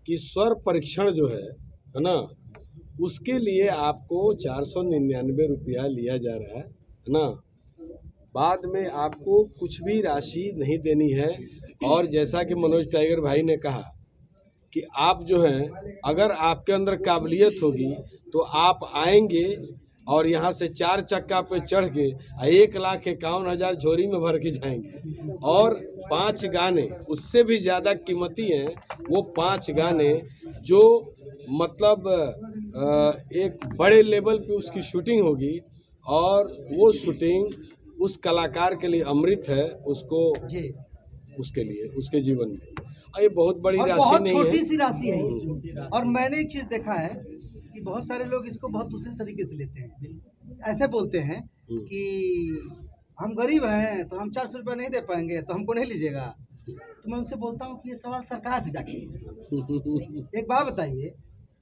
कि स्वर परीक्षण जो है ना, उसके लिए आपको 499 रुपया लिया जा रहा है ना। बाद में आपको कुछ भी राशि नहीं देनी है। और जैसा कि मनोज टाइगर भाई ने कहा कि आप जो हैं, अगर आपके अंदर काबिलियत होगी तो आप आएंगे और यहाँ से 4 चक्का पे चढ़ के 1,51,000 झोरी में भर के जाएंगे। और 5 गाने उससे भी ज़्यादा कीमती हैं, वो 5 गाने जो मतलब एक बड़े लेवल पे उसकी शूटिंग होगी, और वो शूटिंग उस कलाकार के लिए अमृत है, उसको उसके लिए उसके जीवन में। और ये बहुत बड़ी राशि नहीं है, बहुत छोटी सी राशि है ये। और मैंने एक चीज़ देखा है कि बहुत सारे लोग इसको बहुत दूसरे तरीके से लेते हैं। ऐसे बोलते हैं कि हम गरीब हैं तो हम 400 रुपये नहीं दे पाएंगे तो हमको नहीं लीजिएगा। तो मैं उनसे बोलता हूँ कि ये सवाल सरकार से जाके लीजिए। एक बात बताइए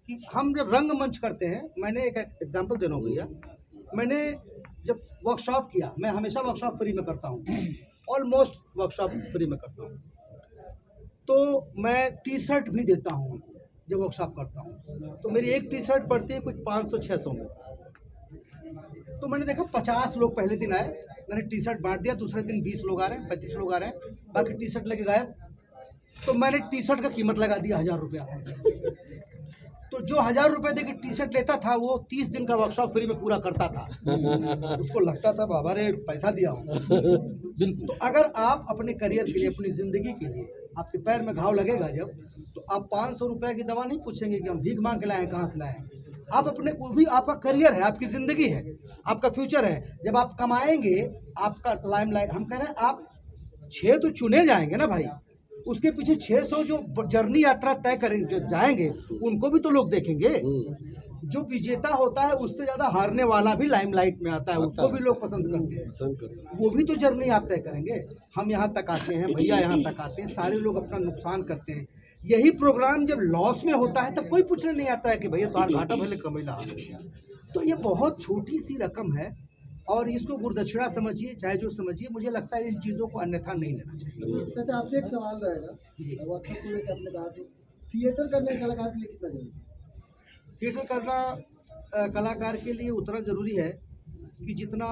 कि हम जब रंगमंच करते हैं, मैंने एक एग्जांपल देना हूँ भैया, मैंने जब वर्कशॉप किया, मैं हमेशा वर्कशॉप फ्री में करता हूँ, ऑलमोस्ट वर्कशॉप फ्री में करता हूँ, तो मैं टी शर्ट भी देता हूँ जब वर्कशॉप करता हूँ। तो मेरी एक टी शर्ट पड़ती है कुछ 500-600 में। तो मैंने देखा 50 लोग पहले दिन आए, मैंने टी शर्ट बांट दिया, दूसरे दिन 20 लोग आ रहे हैं, 35 लोग आ रहे हैं, बाकी टी शर्ट लेके गायब। तो मैंने टी शर्ट का कीमत लगा दिया 1000 रुपया। तो जो 1000 रुपये दे के टी शर्ट लेता था वो 30 दिन का वर्कशॉप फ्री में पूरा करता था। उसको लगता था बाबा रे पैसा दिया हूँ। तो अगर आप अपने करियर के लिए, अपनी ज़िंदगी के लिए, आपके पैर में घाव लगेगा जब, तो आप 500 रुपये की दवा नहीं पूछेंगे कि हम भीख मांग के लाएँ, कहाँ से लाएँ। आप अपने, वो भी आपका करियर है, आपकी ज़िंदगी है, आपका फ्यूचर है। जब आप कमाएंगे, आपका लाइमलाइट, हम कह रहे हैं आप 6 तो चुने जाएंगे ना भाई, उसके पीछे 600 जो जर्नी यात्रा तय करेंगे, जो जाएंगे, उनको भी तो लोग देखेंगे। जो विजेता होता है उससे ज़्यादा हारने वाला भी लाइमलाइट में आता है, उसको भी लोग पसंद करते हैं। वो भी तो जर्नी आप तय करेंगे। हम यहाँ तक आते हैं, भैया यहाँ तक आते हैं, सारे लोग अपना नुकसान करते हैं। यही प्रोग्राम जब लॉस में होता है तब कोई पूछने नहीं आता है कि भैया तुम्हारा घाटा भले कमेला। तो ये बहुत छोटी सी रकम है और इसको गुरुदक्षिणा समझिए, चाहे जो समझिए, मुझे लगता है इन चीज़ों को अन्यथा नहीं लेना चाहिए। चाचा आपसे एक सवाल रहेगा, वर्कशॉप को लेकर आपने कहा कि थिएटर करने कलाकार के लिए कितना जरूरी है? थिएटर करना कलाकार के लिए उतना ज़रूरी है कि जितना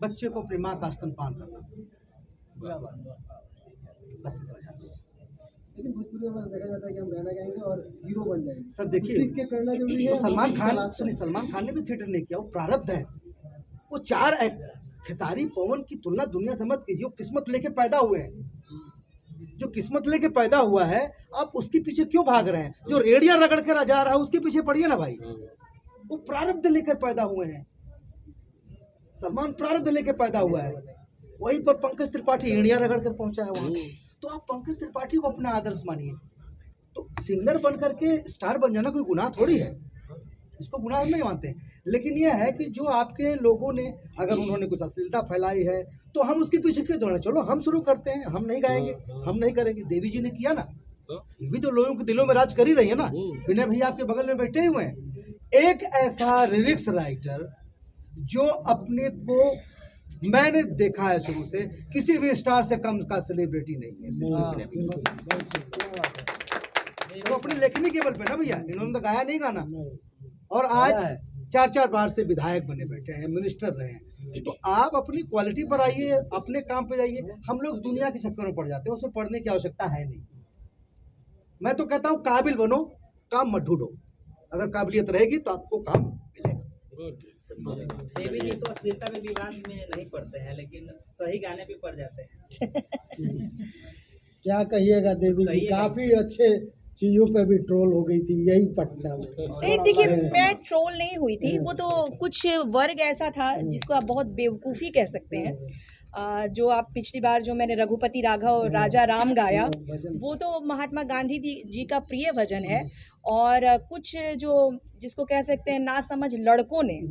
बच्चे को अपनी माँ का स्तनपान करना, बस इतना। लेकिन भोजपुरी में देखा जाता है कि हम गाना गाएंगे और हीरो बन जाएंगे। सर देखिए, सीख के करना जरूरी है। सलमान खान ने भी थिएटर नहीं किया, वो प्रारब्ध है। वो 4 खेसारी पवन की तुलना दुनिया से मत कीजिए, वो किस्मत लेके पैदा हुए हैं। जो किस्मत लेके पैदा हुआ है, आप उसके पीछे क्यों भाग रहे हैं? जो रेडिया रगड़ कर जा रहा है उसके पीछे पड़िए ना भाई। वो प्रारब्ध लेकर पैदा हुए हैं। सलमान प्रारब्ध लेकर पैदा हुआ है, वहीं पर पंकज त्रिपाठी एड़िया रगड़ कर पहुंचा है वहाँ। तो आप पंकज त्रिपाठी को अपना आदर्श मानिए। तो सिंगर बन करके स्टार बन जाना कोई गुनाह थोड़ी है, इसको गुनाह नहीं मानते हैं। लेकिन यह है कि जो आपके लोगों ने, अगर उन्होंने कुछ अश्लीलता फैलाई है तो हम उसके पीछे क्यों दौड़े? चलो हम शुरू करते हैं, हम नहीं गाएंगे, हम नहीं करेंगे। देवी जी ने किया ना, ये भी तो लोगों के दिलों में राज कर ही रही है ना। विनय भैया आपके बगल में बैठे हुए हैं। एक ऐसा लिरिक्स राइटर जो अपने को, मैंने देखा है शुरू से, किसी भी स्टार से कम का सेलिब्रिटी नहीं है। तो अपनी लेखनी के बल पे ना भैया, इन्होंने तो गाया नहीं गाना, और आज 4-4 बार से विधायक बने बैठे हैं, मिनिस्टर रहे हैं। तो आप अपनी क्वालिटी पर आइए, अपने काम पे जाइए। हम लोग दुनिया के चक्कर में पड़ जाते हैं, उसमें पढ़ने की आवश्यकता है नहीं। मैं तो कहता हूँ काबिल बनो, काम मत ढूंढो। अगर काबिलियत रहेगी तो आपको काम मिलेगा। देवी जी तो अश्लीलता में विवाद में नहीं पड़ते हैं, लेकिन सही गाने भी पड़ जाते हैं। क्या कहिएगा देवी जी, काफी अच्छे चीजों पे भी ट्रोल हो गई थी यही पटना में। नहीं देखिए, मैं ट्रोल नहीं हुई थी, वो तो कुछ वर्ग ऐसा था जिसको आप बहुत बेवकूफ़ी कह सकते हैं। जो आप पिछली बार जो मैंने रघुपति राघव राजा राम गाया, वो तो महात्मा गांधी जी का प्रिय भजन है। और कुछ जो जिसको कह सकते हैं नासमझ लड़कों ने,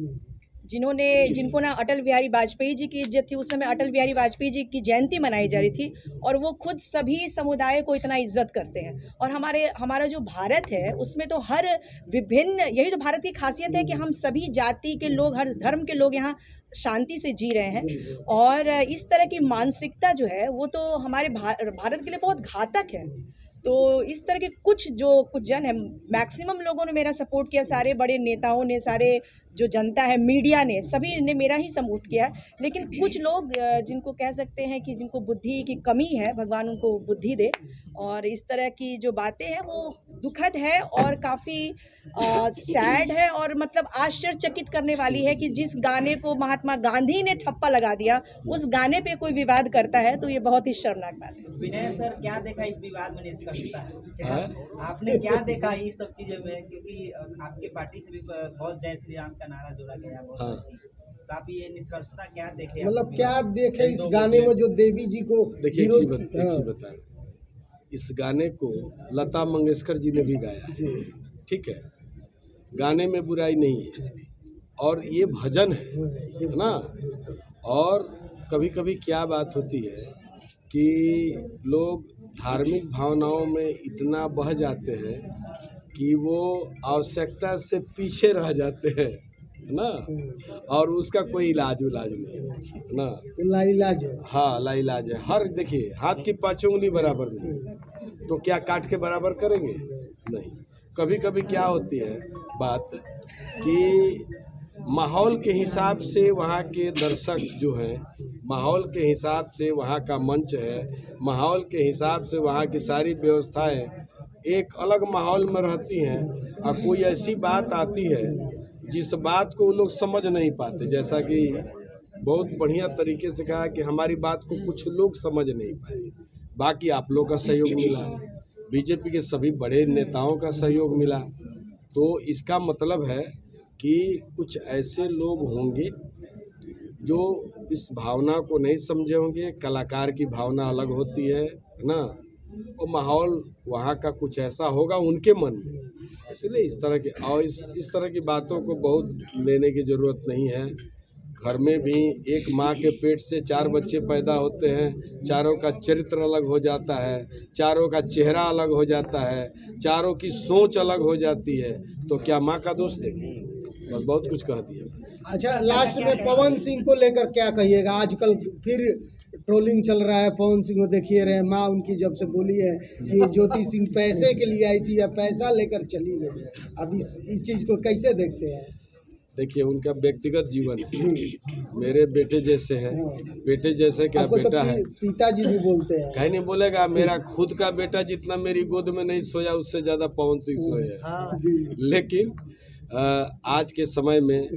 जिनको ना अटल बिहारी वाजपेयी जी की इज्जत थी, उस समय अटल बिहारी वाजपेयी जी की जयंती मनाई जा रही थी और वो खुद सभी समुदाय को इतना इज्जत करते हैं। और हमारा जो भारत है उसमें तो हर विभिन्न, यही तो भारत की खासियत है कि हम सभी जाति के लोग, हर धर्म के लोग यहाँ शांति से जी रहे हैं। और इस तरह की मानसिकता जो है वो तो हमारे भारत के लिए बहुत घातक है। तो इस तरह के कुछ जन है, मैक्सिमम लोगों ने मेरा सपोर्ट किया, सारे बड़े नेताओं ने, सारे जो जनता है, मीडिया ने, सभी ने मेरा ही सपोर्ट किया। लेकिन कुछ लोग जिनको कह सकते हैं कि जिनको बुद्धि की कमी है, भगवान उनको बुद्धि दे, और इस तरह की जो बातें हैं वो दुखद है और काफ़ी सैड है, और मतलब आश्चर्यचकित करने वाली है कि जिस गाने को महात्मा गांधी ने ठप्पा लगा दिया, उस गाने पे कोई विवाद करता है, तो ये बहुत ही शर्मनाक बात है। विनय सर, क्या देखा इस विवाद में निष्कर्षता है? क्या आपने क्या देखा इस सब चीजों में? क्योंकि आपके पार्टी से भी बहुत जय श्री राम का नारा जोड़ा गया, बहुत सारी चीज़। तो आप ये निष्कर्षता क्या देखे? मतलब क्या देखे इस गाने में जो देवी जी को देखिए, एक चीज बता, इस गाने को लता मंगेशकर जी ने भी गाया है, ठीक है, गाने में बुराई नहीं है, और ये भजन है ना। और कभी कभी क्या बात होती है कि लोग धार्मिक भावनाओं में इतना बह जाते हैं कि वो आवश्यकता से पीछे रह जाते हैं, है ना, और उसका कोई इलाज नहीं है ना। लाइलाज है। हाँ, लाइलाज है। हर देखिए, हाथ की 5 उंगली बराबर नहीं, तो क्या काट के बराबर करेंगे? नहीं। कभी कभी क्या होती है बात कि माहौल के हिसाब से वहाँ के दर्शक जो हैं, माहौल के हिसाब से वहाँ का मंच है, माहौल के हिसाब से वहाँ की सारी व्यवस्थाएं एक अलग माहौल में रहती हैं, और कोई ऐसी बात आती है जिस बात को वो लोग समझ नहीं पाते। जैसा कि बहुत बढ़िया तरीके से कहा कि हमारी बात को कुछ लोग समझ नहीं पाए, बाकी आप लोग का सहयोग मिला, बीजेपी के सभी बड़े नेताओं का सहयोग मिला। तो इसका मतलब है कि कुछ ऐसे लोग होंगे जो इस भावना को नहीं समझे होंगे। कलाकार की भावना अलग होती है ना, और माहौल वहाँ का कुछ ऐसा होगा उनके मन में, इसलिए इस तरह के और इस तरह की बातों को बहुत लेने की ज़रूरत नहीं है। घर में भी एक माँ के पेट से 4 बच्चे पैदा होते हैं, चारों का चरित्र अलग हो जाता है, चारों का चेहरा अलग हो जाता है, चारों की सोच अलग हो जाती है, तो क्या माँ का दोष देंगे? बस बहुत कुछ कह दिया। अच्छा, लास्ट में पवन सिंह को लेकर क्या कहिएगा? आजकल फिर ट्रोलिंग चल रहा है, पवन सिंह को देखिए रहे, माँ उनकी जब से बोली है कि ज्योति सिंह पैसे के लिए आई थी या पैसा लेकर चली गई, अब इस चीज़ को कैसे देखते हैं? देखिए, उनका व्यक्तिगत जीवन है, मेरे बेटे जैसे हैं, बेटे जैसे क्या बेटा है, पिताजी भी बोलते हैं, कहीं नहीं बोलेगा मेरा खुद का बेटा जितना मेरी गोद में नहीं सोया उससे ज़्यादा पवन सिंह सोए हैं। लेकिन आज के समय में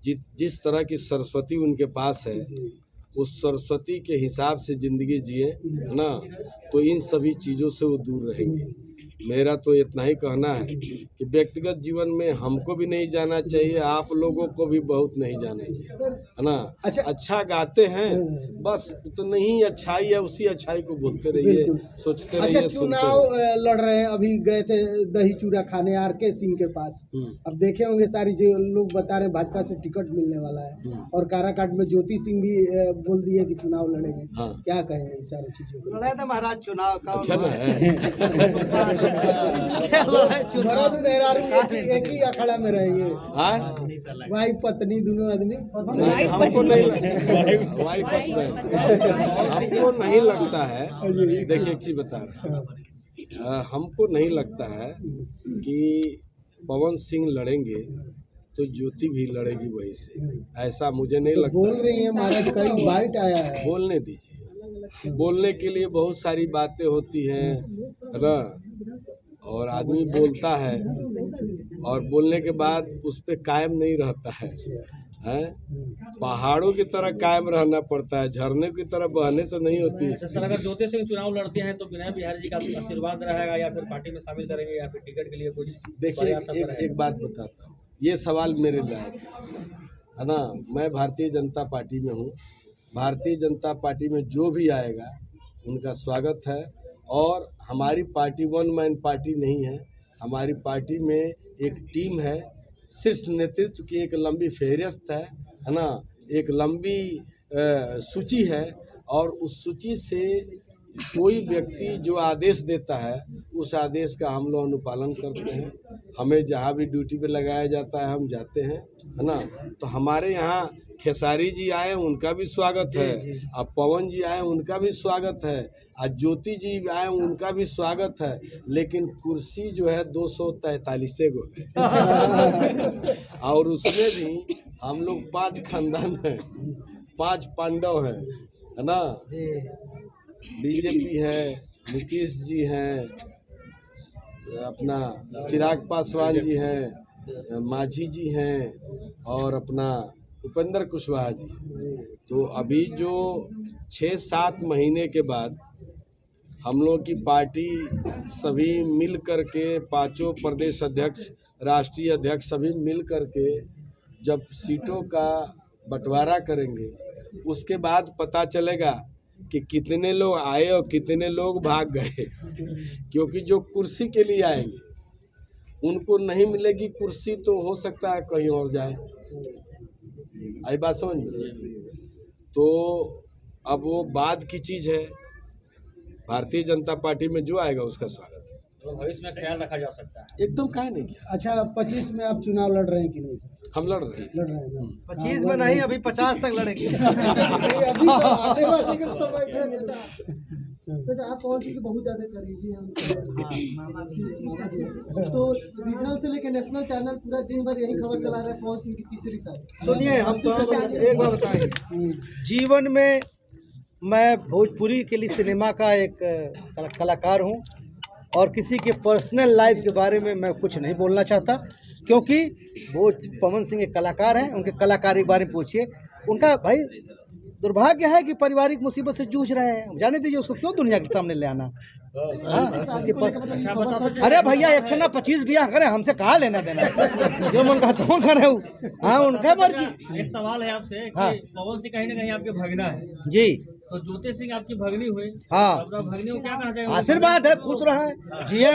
जिस तरह की सरस्वती उनके पास है, उस सरस्वती के हिसाब से ज़िंदगी जिए, है ना, तो इन सभी चीज़ों से वो दूर रहेंगे। मेरा तो इतना ही कहना है कि व्यक्तिगत जीवन में हमको भी नहीं जाना चाहिए, आप लोगों को भी बहुत नहीं जाना चाहिए, है ना। अच्छा गाते हैं, बस उतना ही अच्छाई है, उसी अच्छाई को बोलते रहिए, सोचते रहिए। चुनाव लड़ रहे हैं, अभी गए थे दही चूड़ा खाने RK सिंह के पास, अब देखे होंगे सारी लोग बता रहे भाजपा से टिकट मिलने वाला है, और काराकाट में ज्योति सिंह भी बोल दिए कि चुनाव लड़ेंगे। क्या कहेंगे इस सारी चीजों को? लड़ा था महाराज चुनाव का, अच्छा ना है। भरत मेहरारू एक ही अखाड़ा में रहेंगे, भाई पत्नी दोनों आदमी। हमको नहीं लगता है, देखिए एक चीज बता रहा, हमको नहीं लगता है कि पवन सिंह लड़ेंगे तो ज्योति भी लड़ेगी वहीं से, ऐसा मुझे नहीं लगता। बोल रही है महाराज, कई बाइट आया है। बोलने दीजिए, बोलने के लिए बहुत सारी बातें होती हैं ना, और आदमी बोलता है और बोलने के बाद उस पर कायम नहीं रहता है, पहाड़ों की तरह कायम रहना पड़ता है, झरने की तरह बहने से नहीं होती। सर, अगर ज्योति सिंह चुनाव लड़ते हैं तो विनय बिहारी जी का आशीर्वाद रहेगा, या फिर पार्टी में शामिल करेंगे, या फिर टिकट के लिए कुछ? देखिए, एक बात बताता हूँ, ये सवाल मेरे लायक है ना। मैं भारतीय जनता पार्टी में हूँ, भारतीय जनता पार्टी में जो भी आएगा उनका स्वागत है, और हमारी पार्टी वन मैन पार्टी नहीं है, हमारी पार्टी में एक टीम है, शीर्ष नेतृत्व की एक लंबी फहरिस्त है ना, एक लंबी सूची है, और उस सूची से कोई व्यक्ति जो आदेश देता है उस आदेश का हम लोग अनुपालन करते हैं। हमें जहाँ भी ड्यूटी पे लगाया जाता है हम जाते हैं, है ना। तो हमारे यहाँ खेसारी जी आए उनका भी स्वागत है, अब पवन जी आए उनका भी स्वागत है, आज ज्योति जी आए उनका भी स्वागत है, लेकिन कुर्सी जो है 243 गो है। और उसमें भी हम लोग 5 खानदान हैं, 5 पांडव हैं, है ना। बीजेपी है, नीतीश जी हैं, अपना चिराग पासवान जी हैं, मांझी जी हैं और अपना उपेंद्र कुशवाहा जी। तो अभी जो 6-7 महीने के बाद हम लोग की पार्टी सभी मिल कर के 5 प्रदेश अध्यक्ष, राष्ट्रीय अध्यक्ष सभी मिल कर के जब सीटों का बंटवारा करेंगे, उसके बाद पता चलेगा कि कितने लोग आए और कितने लोग भाग गए। क्योंकि जो कुर्सी के लिए आएंगे उनको नहीं मिलेगी कुर्सी, तो हो सकता है कहीं और जाए। आई बात समझ में? तो अब वो बाद की चीज़ है, भारतीय जनता पार्टी में जो आएगा उसका स्वागत है। तो भविष्य में ख्याल रखा जा सकता है। एकदम काहे नहीं किया। अच्छा 25 में आप चुनाव लड़ रहे हैं कि नहीं सर? हम लड़ रहे हैं। लड़ रहे हैं ना? 25 में नहीं, अभी 50 तक लड़ेंगे। अभी तो आने वाले के समय के लिए तो आप कौन सी बहुत ज्यादा करीबी हम। तो रीजनल से लेकर नेशनल चैनल पूरा दिन भर यही खबर चला रहा है कौन सी की तीसरी साल। सुनिए, हम तो एक बार बताएंगे, जीवन में मैं भोजपुरी के लिए सिनेमा का एक कलाकार हूँ और किसी के पर्सनल लाइफ के बारे में मैं कुछ नहीं बोलना चाहता, क्योंकि वो पवन सिंह एक कलाकार हैं, उनके कलाकारी के बारे में पूछिए। उनका भाई दुर्भाग्य है कि पारिवारिक मुसीबत से जूझ रहे हैं, जाने दीजिए उसको, क्यों दुनिया के सामने ले आना। आपके पास अरे भैया एक ना 25 ब्याह करें, हमसे कहा लेना देना, जो मन का तो करे। हाँ, उनका मर्जी। एक सवाल है आपसे कि पवन सिंह कहीं ना कहीं आपके भगना है जी, तो ज्योति सिंह आपकी भगनी हुई। हाँ, भगनी को क्या कहना चाहिए? आशीर्वाद है, खुश रहें, जिए,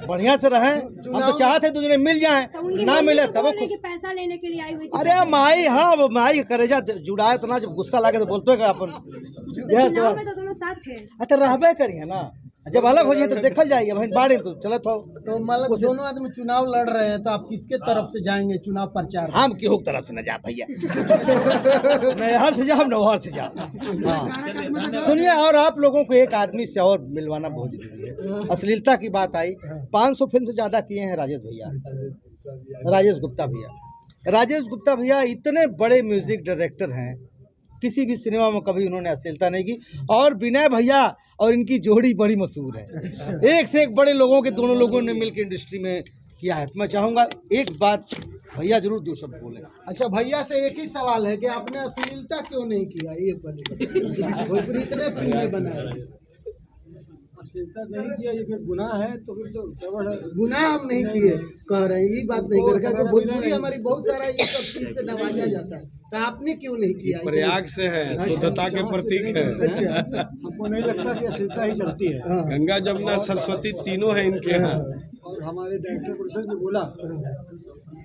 बढ़िया से रहें। हम तो चाहते दूसरे मिल जाएं, ना मिले तब खुश। पैसा लेने के लिए आई हुई थी। अरे माई, हाँ वो माई करेजा जुड़ाए तो ना, जब गुस्सा लगे तो बोलते हैं अपन। चुनाव में तो दोनों साथ थे। अच्छा रहबे करिए ना, जब अलग हो जाए तो देखल जाएगी। भाई बाड़े तो चलत हो। तो मतलब दोनों आदमी चुनाव लड़ रहे हैं, तो आप किसके तरफ से जाएंगे चुनाव प्रचार? हम केहू की तरफ से न जा भैया, मैं हर से जाओ, नौहर से जाओ। हाँ सुनिए, और आप लोगों को एक आदमी से और मिलवाना बहुत जरूरी है। अश्लीलता की बात आई, 500 फिल्म से ज़्यादा किए हैं राजेश भैया, राजेश गुप्ता भैया। राजेश गुप्ता भैया इतने बड़े म्यूजिक डायरेक्टर हैं, किसी भी सिनेमा में कभी उन्होंने अश्लीलता नहीं की। और विनय भैया और इनकी जोड़ी बड़ी मशहूर है, एक से एक बड़े लोगों के, दोनों लोगों ने मिलकर इंडस्ट्री में किया है। मैं चाहूँगा एक बात भैया जरूर 2 शब्द बोले। अच्छा भैया से एक ही सवाल है कि आपने अश्लीलता क्यों नहीं किया? ये भोजपुरी इतने फिल्में बनाए, अश्लीलता नहीं किया, ये गुनाह है तो फिर तो गड़बड़ है। गुनाह हम नहीं किए कह रहे हैं, ये बात नहीं कर रहे। भोजपुरी हमारी बहुत सारा ये सब चीज से नवाजा जाता है, तो आपने क्यों नहीं किया? प्रयाग से है, शुद्धता के प्रतीक है। अच्छा, हमको नहीं लगता कि अश्लीलता ही चलती है। गंगा जमुना सरस्वती तीनों है इनके यहाँ। और हमारे डायरेक्टर प्रोड्यूसर ने बोला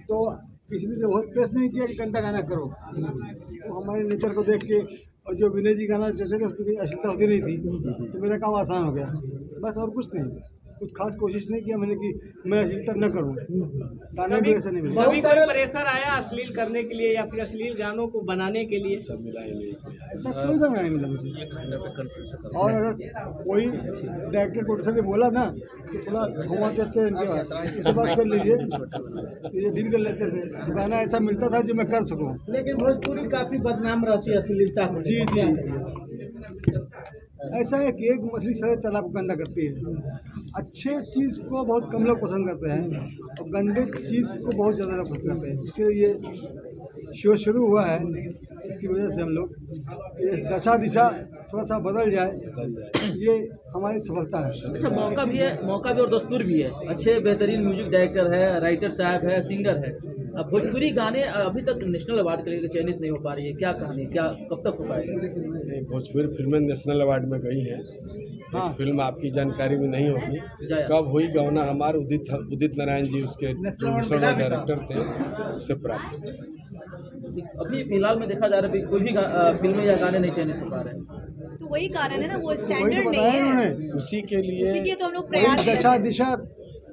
तो किसी ने जो बहुत प्रेस नहीं किया कि गंदा गाना करो, तो हमारे नेचर को देख के, और जो विनय जी गाना चाहते थे उसकी अश्लीलता होती नहीं थी, तो मेरा काम आसान हो गया, बस। और कुछ नहीं, कुछ खास कोशिश नहीं किया मैंने कि मैं अश्लीलता न करूं, गाने भी ऐसा नहीं मिला। कभी कोई प्रेशर आया अश्लील करने के लिए या फिर अश्लील गानों को बनाने के लिए? सब मिलाए नहीं। ऐसा कोई गाना नहीं मिला मुझे। और अगर कोई डायरेक्टर प्रोड्यूसर ने बोला ना कि थोड़ा घुमा देते हैं इनके पास, इस बात कर लीजिए तो ये डील कर लेते थे, तो गाना ऐसा मिलता था जो मैं कर सकूँ। लेकिन भोजपुरी काफी बदनाम रहती है अश्लीलता में। जी जी, ऐसा है कि एक मछली सारे तालाब को गंदा करती है। अच्छे चीज़ को बहुत कम लोग पसंद करते हैं और गंदे चीज़ को बहुत ज़्यादा लोग पसंद करते हैं। इसलिए ये शो शुरू हुआ है, इसकी वजह से हम लोग ये दशा दिशा थोड़ा सा बदल जाए, ये हमारी सफलता है। अच्छा, मौका भी है, मौका भी और दस्तूर भी है। अच्छे बेहतरीन म्यूजिक डायरेक्टर है, राइटर साहब है, सिंगर है। अब भोजपुरी गाने अभी तक नेशनल अवार्ड के लिए चयनित नहीं हो पा रही है, क्या कहानी, क्या कब तक हो पाएगी? भोजपुरी फिल्में नेशनल अवार्ड में गई हैं। हाँ, फिल्म आपकी जानकारी में नहीं होगी कब हुई। गौना हमारे उदित नारायण जी उसके प्रोड्यूसर और डायरेक्टर थे, उससे प्राप्त। अभी फिलहाल में देखा जा रहा है कोई भी फिल्में या गाने नहीं चयनित हो पा रहे हैं, तो वही कारण है ना, वो स्टैंडर्ड नहीं है। उसी के लिए तो हम लोग प्रयास दशा दिशा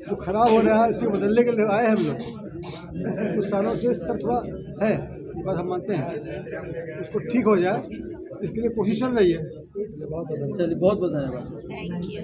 जो खराब हो रहा है, इसे बदलने के लिए आए हम लोग। कुछ सालों से स्तर थोड़ा है, ये बात हम मानते हैं, उसको ठीक हो जाए इसके लिए कोशिश चल रही है। चलिए बहुत बहुत धन्यवाद। Thank you.